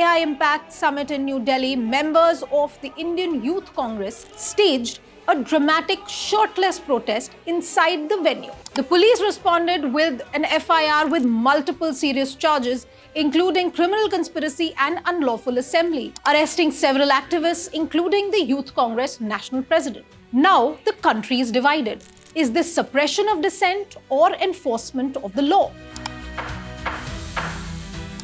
AI Impact Summit in New Delhi, members of the Indian Youth Congress staged a dramatic shirtless protest inside the venue. The police responded with an FIR with multiple serious charges, including criminal conspiracy and unlawful assembly, arresting several activists, including the Youth Congress national president. Now, the country is divided. Is this suppression of dissent or enforcement of the law?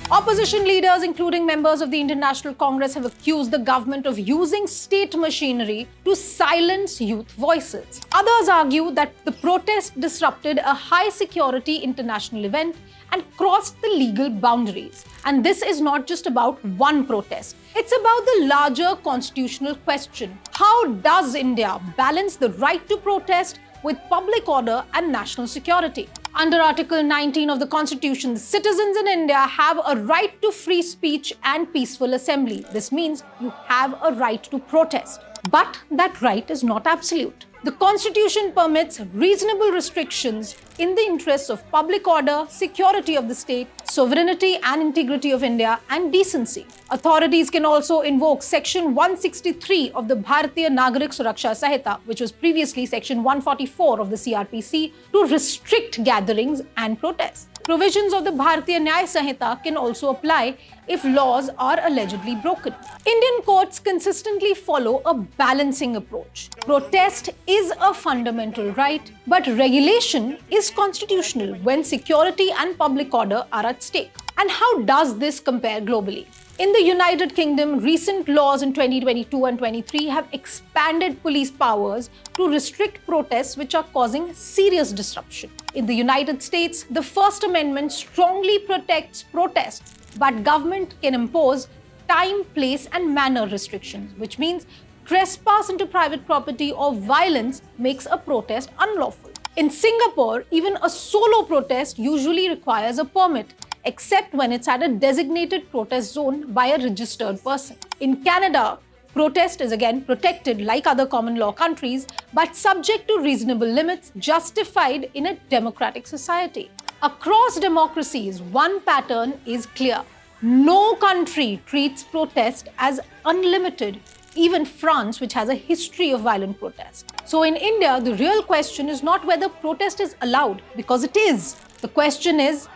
Opposition leaders, including members of the Indian National Congress, have accused the government of using state machinery to silence youth voices. Others argue that the protest disrupted a high-security international event and crossed the legal boundaries. And this is not just about one protest. It's about the larger constitutional question. How does India balance the right to protest with public order and national security? Under Article 19 of the Constitution, citizens in India have a right to free speech and peaceful assembly. This means you have a right to protest. But that right is not absolute. The Constitution permits reasonable restrictions in the interests of public order, security of the state, sovereignty and integrity of India, and decency. Authorities can also invoke Section 163 of the Bharatiya Nagarik Suraksha Sanhita, which was previously Section 144 of the CRPC, to restrict gatherings and protests. Provisions of the Bharatiya Sanhita can also apply if laws are allegedly broken. Indian courts consistently follow a balancing approach. Protest is a fundamental right, but regulation is constitutional when security and public order are at stake. And how does this compare globally? In the United Kingdom, recent laws in 2022 and 23 have expanded police powers to restrict protests which are causing serious disruption. In the United States, the First Amendment strongly protects protests, but government can impose time, place, and manner restrictions, which means trespass into private property or violence makes a protest unlawful. In Singapore, even a solo protest usually requires a permit, except when it's at a designated protest zone by a registered person. In Canada, protest is again protected like other common law countries, but subject to reasonable limits justified in a democratic society. Across democracies, one pattern is clear. No country treats protest as unlimited, even France, which has a history of violent protest. So in India, the real question is not whether protest is allowed, because it is. The question is,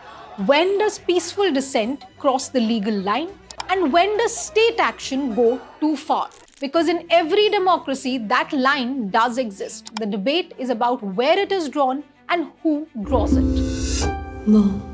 when does peaceful dissent cross the legal line? And when does state action go too far? Because in every democracy, that line does exist. The debate is about where it is drawn and who draws it.